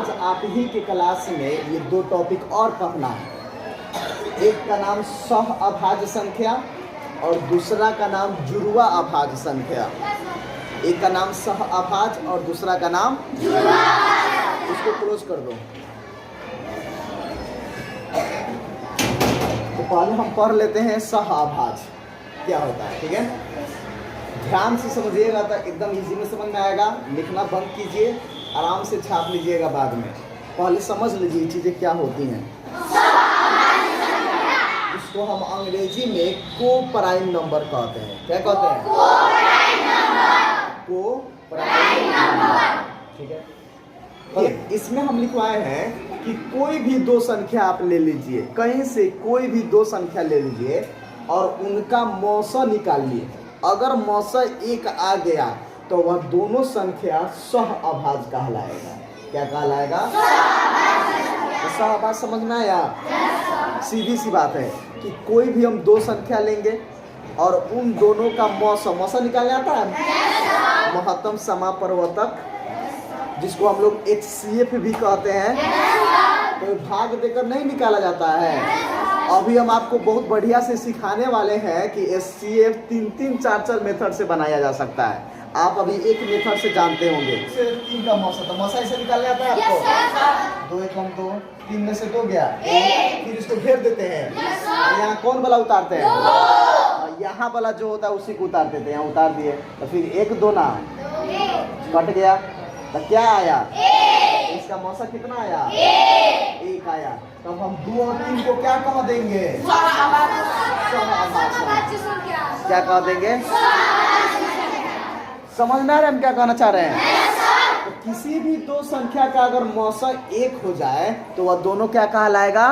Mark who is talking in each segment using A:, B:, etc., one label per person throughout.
A: आज आप ही के क्लास में ये दो टॉपिक और पढ़ना है। एक का नाम सह अभाज्य संख्या और दूसरा का नाम जुड़वा अभाज्य संख्या। एक का नाम सह अभाज्य और दूसरा का नाम जुड़वा। इसको क्लोज कर दो। तो पहले हम पढ़ लेते हैं सह अभाज्य क्या होता है, ठीक है। ध्यान से समझिएगा तो एकदम इजी में समझ में आएगा। लिखना बंद कीजिए, आराम से छाप लीजिएगा बाद में। पहले समझ लीजिए चीजें क्या होती हैं। इसको हम अंग्रेजी में को प्राइम नंबर कहते हैं। क्या कहते हैं? को प्राइम नंबर, ठीक है। इसमें हम लिखवाए हैं कि कोई भी दो संख्या आप ले लीजिए, कहीं से कोई भी दो संख्या ले लीजिए और उनका मौसा निकालिए। अगर मौसा एक आ गया तो वह दोनों संख्या सह अभाज्य कहलाएगा। क्या कहलाएगा? सह अभाज्य। समझ में आया? सीधी सी बात है कि कोई भी हम दो संख्या लेंगे और उन दोनों का मौसा निकालने आता है, महत्तम समापवर्तक, जिसको हम लोग HCF भी कहते हैं। तो भाग देकर नहीं निकाला जाता है। अभी हम आपको बहुत बढ़िया से सिखाने वाले हैं कि HCF 3 4 मेथड से बनाया जा सकता है। आप अभी एक मेथड से जानते होंगे। 3 का मौसा, तो मौसा इसे निकालने आता है आपको। 2 एकम 2, 3 में से 2 गया, फिर इसको घेर देते हैं। यहाँ कौन वाला उतारते हैं? यहाँ वाला जो होता है उसी को उतार देते हैं। यहाँ उतार दिए तो फिर 1 2 ना कट गया तो क्या आया? इसका मौसा कितना आया? 1 आया। तब हम 2 और 3 को क्या कह देंगे? क्या कह देंगे? समझ में आ रहे हम क्या कहना चाह रहे हैं? तो किसी भी दो संख्या का अगर मौसा 1 हो जाए तो वह दोनों क्या कहलाएगा?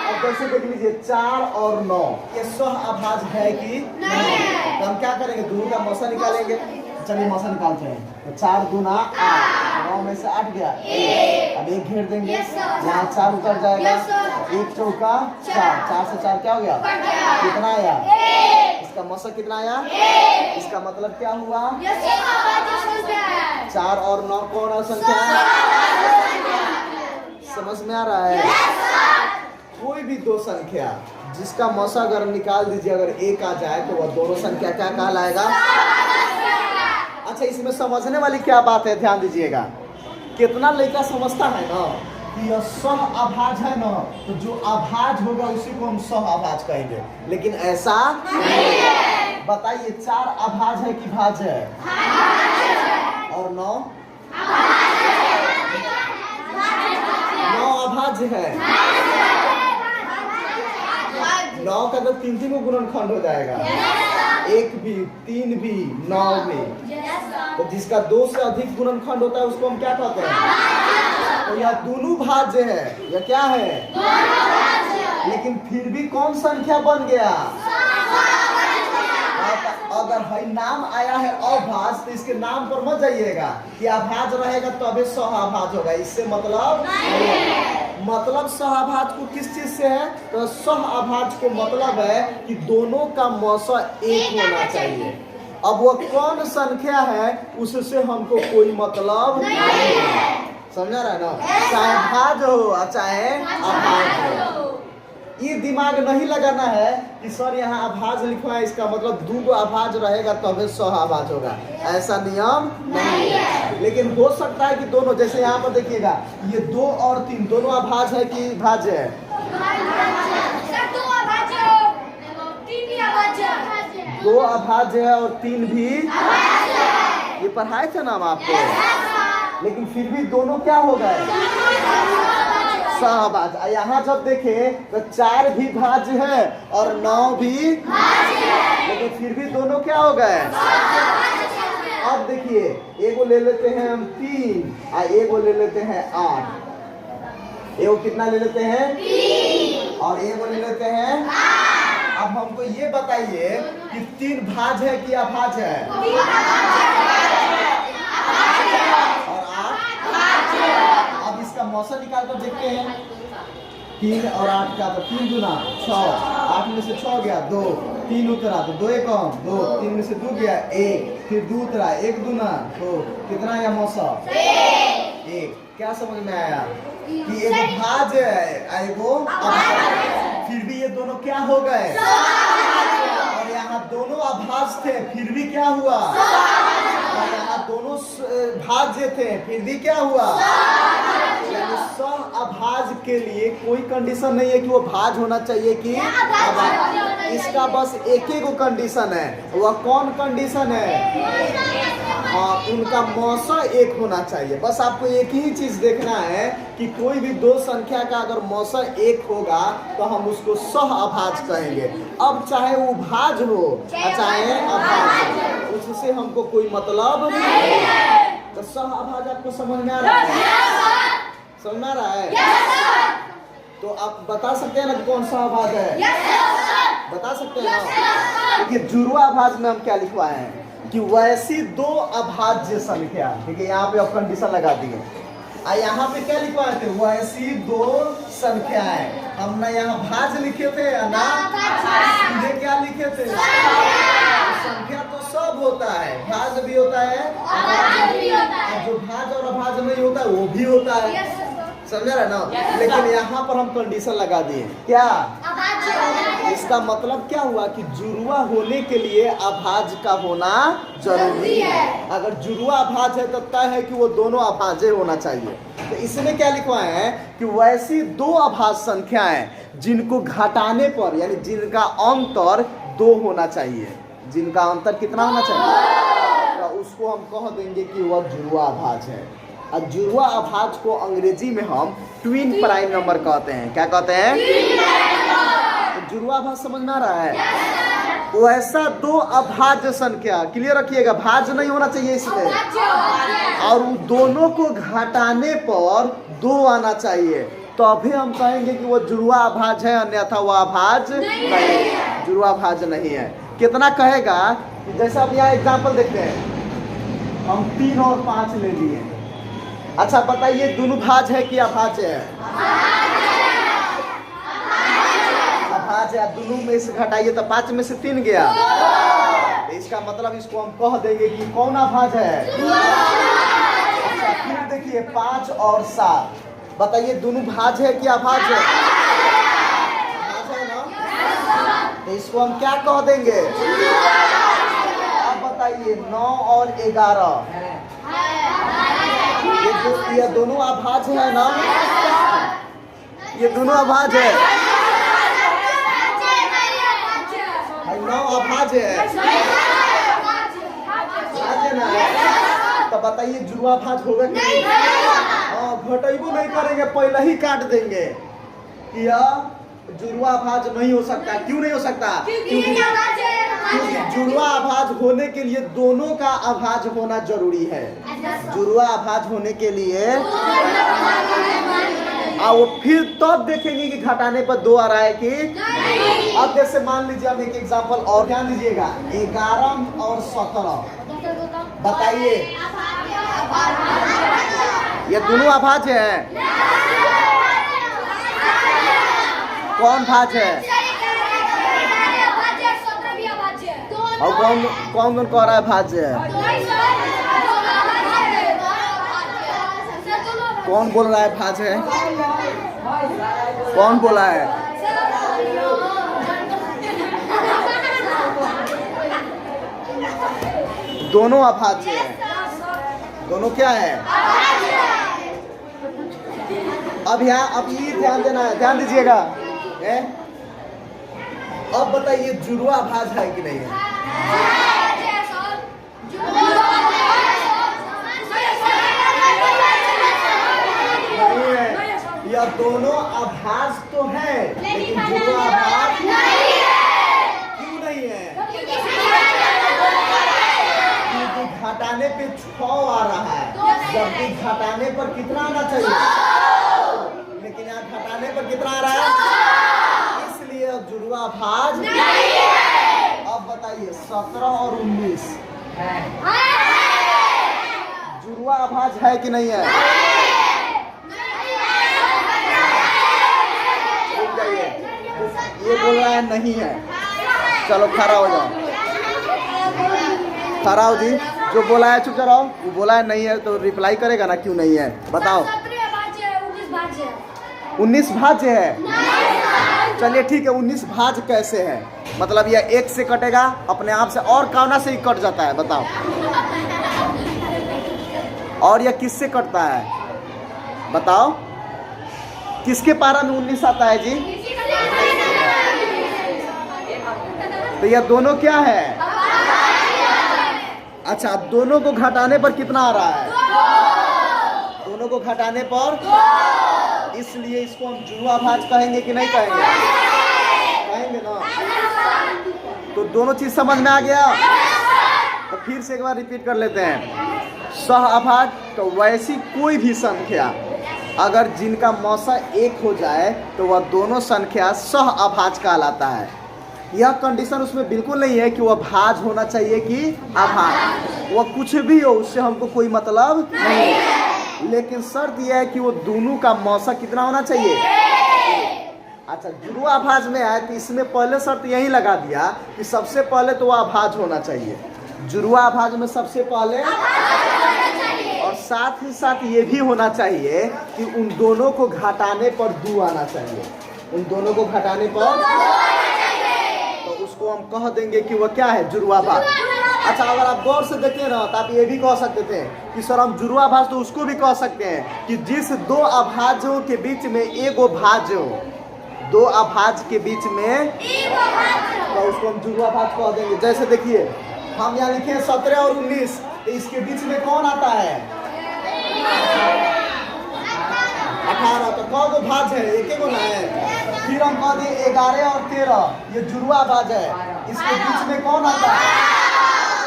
A: अब जैसे देख लीजिए 4 और 9 ये सह अभाज्य है कि नहीं? तो हम क्या करेंगे? दोनों का मौसा निकालेंगे। चलिए मौसा निकालते हैं। तो 4 दूना 8, 9 में से 8 गया, अब 1 घेर देंगे। यहाँ 4 उतर जाएगा, 1 चौका 4, 4 से 4 क्या हो गया? कितना आया? इसका मौसा कितना आया? इसका मतलब क्या हुआ? 4 और 9 कौन है संख्या? समझ में आ रहा है? कोई भी दो संख्या जिसका मौसा अगर निकाल दीजिए, अगर 1 आ जाए तो वह दोनों संख्या क्या कहलाएगा? अच्छा, इसमें समझने वाली क्या बात है, ध्यान दीजिएगा। कितना लड़का समझता है ना कि यह सह अभाज्य है ना, तो जो अभाज्य होगा उसी को हम सह अभाज्य कहेंगे, लेकिन ऐसा नहीं है। बताइए 4 अभाज्य है कि भाज्य है? और 9 अभाज्य है। 9 का तो 3 को गुणनखंड हो जाएगा, 1 भी 3 भी 9 भी। तो जिसका 2 से अधिक गुणनखंड होता है उसको हम क्या कहते हैं? तो यह दोनों भाज्य है। यह क्या है? लेकिन फिर भी कौन संख्या बन गया? अगर है नाम आया है अभाज्य तो इसके नाम पर मत जाइएगा कि अभाज्य रहेगा तबे सह अभाज्य होगा। इससे मतलब सह अभाज्य को किस चीज से है? तो सह अभाज्य को मतलब है कि दोनों का मौसा 1 होना चाहिए। अब वो कौन संख्या है उससे हमको कोई मतलब नहीं है। समझा रहा है ना? चाहे भाज्य हो चाहे अभाज्य हो। ये दिमाग नहीं लगाना है कि सर यहाँ अभाज्य लिखा है, इसका मतलब 2 अभाज्य रहेगा तभी सह अभाज्य होगा। ऐसा नियम नहीं है। लेकिन हो सकता है कि दोनों, जैसे यहाँ पर देखिएगा ये 2 और 3 दोनों अभाज्य है कि भाज्य है? 2 अभाज्य है और 3 भी। ये पढ़ाए थे ना हम आपको। लेकिन फिर भी दोनों क्या हो गए? सह अभाज्य। यहाँ जब देखें तो 4 भी भाज्य है और 9 भी, लेकिन फिर भी दोनों क्या हो गए? अब देखिए एगो ले लेते हैं हम 3 और एगो ले लेते हैं 8। एगो कितना ले लेते हैं? 3 और एगो ले लेते हैं 8। अब हमको ये बताइए कि 3 भाज्य है कि अभाज्य है? और 8? अब इसका मौसा निकाल कर देखते हैं। 3 और 8 का, तो 3 दूना 6, 8 में से 6 गया 2, 3 उतरा तो 2 एकम 2, 3 में से 2 गया 1, फिर 2 उतरा 1 दूना 2, कितना आया मौसा? 1। क्या समझ में आया कि एक भाज्य है एगो अभाज्य है, फिर भी ये दोनों क्या हो गए, और यहाँ दोनों अभाज्य थे फिर भी क्या हुआ, और यहाँ दोनों भाज्य थे फिर भी क्या हुआ। यानी सह अभाज्य के लिए कोई कंडीशन नहीं है कि वो भाज्य होना चाहिए कि अभाज्य। इसका बस एक ही को कंडीशन है, वह कौन कंडीशन है, हाँ, उनका मौसा एक होना चाहिए। बस आपको एक ही चीज देखना है कि कोई भी दो संख्या का अगर मौसा एक होगा तो हम उसको सह अभाज्य कहेंगे। अब चाहे वो भाज्य हो चाहे अभाज्य हो, उससे हमको कोई मतलब नहीं है। तो सह अभाज्य आपको समझ में आ रहा है, समझ में आ रहा है? तो आप बता सकते हैं ना कौन सा अभाज्य है, बता सकते हैं ना। देखिए जुड़वा अभाज्य में हम क्या लिखवाए हैं कि वैसी दो अभाज्य संख्या, ठीक है, यहाँ पे आप कंडीशन लगा दिए। यहाँ पे क्या लिखवाए थे, वैसी दो संख्याएं। हमने यहाँ भाज्य लिखे थे ना, सीधे क्या लिखे थे, संख्या तो सब होता है, भाज्य भी होता है अभाज्य भी होता है, जो भाज्य और अभाज्य नहीं होता है वो भी होता है, समझ रहे ना। लेकिन यहाँ पर हम कंडीशन लगा दिए क्या, इसका मतलब क्या हुआ कि जुड़वा होने के लिए अभाज्य का होना जरूरी है। अगर जुड़वा अभाज्य है तो तय है कि वो दोनों अभाज्य होना चाहिए। तो इसमें क्या लिखवाए हैं कि वैसी दो अभाज्य संख्याएं जिनको घटाने पर यानी जिनका अंतर 2 होना चाहिए, जिनका अंतर कितना होना चाहिए, तो उसको हम कह देंगे कि वह जुड़वा अभाज्य है। और जुड़वा अभाज्य को अंग्रेजी में हम ट्विन प्राइम नंबर कहते हैं। क्या कहते हैं, तो जुड़वा अभाज्य समझ में आ रहा है। वैसा दो अभाज्य संख्या, क्लियर रखिएगा, भाज्य नहीं होना चाहिए इसमें, और दोनों को घटाने पर 2 आना चाहिए, तो अभी हम कहेंगे कि वो जुड़वा अभाज्य है, अन्यथा वह अभाज्य नहीं, जुड़वा अभाज्य नहीं है। कितना कहेगा, जैसे अब यहाँ एग्जाम्पल देखते हैं, हम 3 और 5 ले लिए। अच्छा बताइए दोनों भाज्य है कि अभाज्य है, अभाज्य है। दोनों में से घटाइए तो 5 में से 3 गया, इसका मतलब इसको हम कह देंगे कि कौन अभाज्य है। अच्छा फिर देखिए 5 और 7, बताइए दोनों भाज्य है कि अभाज्य है, अभाज्य है ना, तो इसको हम क्या कह देंगे। अब बताइए 9 और 11, ये दोनों अभाज्य है ना, ये दोनों अभाज्य है, 9 अभाज्य है, तो बताइए जुड़वा भाज्य होगा कि नहीं, हाँ, घटेबो नहीं करेंगे, पहले ही काट देंगे। यह जुड़वा अभाज्य नहीं हो सकता। क्यों नहीं हो सकता, क्योंकि जुड़वा अभाज्य होने के लिए दोनों का अभाज्य होना जरूरी है। जुड़वा अभाज्य होने के लिए वो फिर तब देखेंगे कि घटाने पर 2 आ रहा है कि नहीं। अब जैसे मान लीजिए, अब एक एग्जांपल और ध्यान दीजिएगा, 11 और 17, बताइए ये दोनों अभाज्य है, कौन भाज्य है, और कौन कौन कह रहा है भाज्य है, कौन बोल रहा है भाज्य है, कौन बोला है, दोनों अभाज्य है, दोनों क्या है। अब यहाँ अब ये ध्यान देना है, ध्यान दीजिएगा। अब बताइए जुड़वा अभाज्य है कि नहीं है, नहीं है। यह दोनों अभाज्य तो है लेकिन जुड़वा अभाज्य नहीं है। क्यों नहीं है, क्योंकि घटाने पे 6 आ रहा है, जबकि घटाने पर कितना आना चाहिए, लेकिन यहाँ घटाने पर कितना आ रहा है, इसलिए जुड़वा अभाज्य नहीं है। अब बताइए 17 और 19 जुड़वा अभाज्य है कि नहीं है, ये बोल रहा है नहीं है। चलो खड़ा हो जाओ, खड़ा हो जी, जो बोला है चुप रहो, वो बोला है नहीं है तो रिप्लाई करेगा ना, क्यों नहीं है बताओ। 19 भाज्य है। चलिए ठीक है, 19 भाज्य कैसे है? मतलब यह 1 से कटेगा अपने आप से, और कौना से ही कट जाता है बताओ? और यह किससे कटता है बताओ? किसके पारा में 19 आता है जी? तो यह दोनों क्या है? अच्छा, दोनों को घटाने पर कितना आ रहा है? दोनों को घटाने पर, इसलिए इसको हम जुड़वा भाज्य कहेंगे कि नहीं कहेंगे? कहेंगे ना। तो दोनों चीज समझ में आ गया? तो फिर से एक बार रिपीट कर लेते हैं। सह अभाज्य, तो वैसी कोई भी संख्या अगर जिनका मौसा 1 हो जाए तो वह दोनों संख्या सह अभाज्य कहलाता है। यह कंडीशन उसमें बिल्कुल नहीं है कि वह भाज्य होना चाहिए कि अभाज्य, वह कुछ भी हो, उससे हमको कोई मतलब नहीं है। लेकिन शर्त यह है कि वो दोनों का मौसा कितना होना चाहिए? अच्छा, जुड़वा अभाज्य में है तो इसमें पहले शर्त यही लगा दिया कि सबसे पहले तो वह अभाज्य होना चाहिए। जुड़वा अभाज्य में सबसे पहले, और साथ ही साथ ये भी होना चाहिए कि उन दोनों को घटाने पर 2 आना चाहिए। उन दोनों को घटाने पर, तो उसको हम कह देंगे कि वह क्या है? जुड़वा भाज्य। अच्छा, अगर आप गौर से देखें ना तो आप ये भी कह सकते थे कि सर हम जुड़वा भाज्य, तो उसको भी कह सकते हैं कि जिस 2 अभाज्यों के बीच में एगो भाज्य हो, 2 अभाज्य के बीच में, तो उसको हम जुड़वा भाज्य कह देंगे। जैसे देखिए, हम यहाँ लिखे 17 और 19, तो इसके बीच में कौन आता है? 18। तो कौन को भाज्य है? एक गो ना है। फिर हम कह दें 11 और 13, ये जुड़वा भाज्य है, इसके बीच में कौन आता है?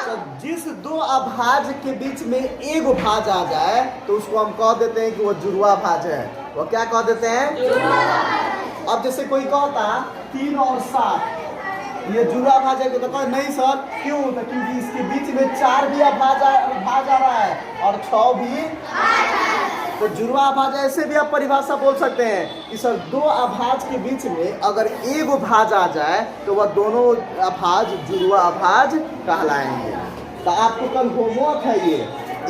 A: तो जिस 2 अभाज्य के बीच में एगो भाज्य आ जाए तो उसको हम कह देते हैं कि वो जुड़वा भाज्य है। वो क्या कह देते हैं? अब जैसे कोई कहता 3 और 7, ये जुड़वा भाज्य है, तो कहे नहीं सर, क्यों? तो क्योंकि इसके बीच में 4 भी भाज्य आ रहा है और 6 भी। तो जुड़वा अभाज्य ऐसे भी आप परिभाषा बोल सकते हैं कि सर 2 अभाज्य के बीच में अगर एगो भाज्य आ जाए तो वह दोनों अभाज्य जुड़वा अभाज्य कहलाएंगे। तो आपको कल होमवर्क है ये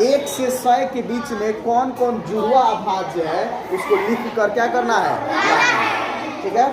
A: 1 से 100 के बीच में कौन कौन जुड़वा अभाज्य है, उसको लिख कर क्या करना है? ठीक है।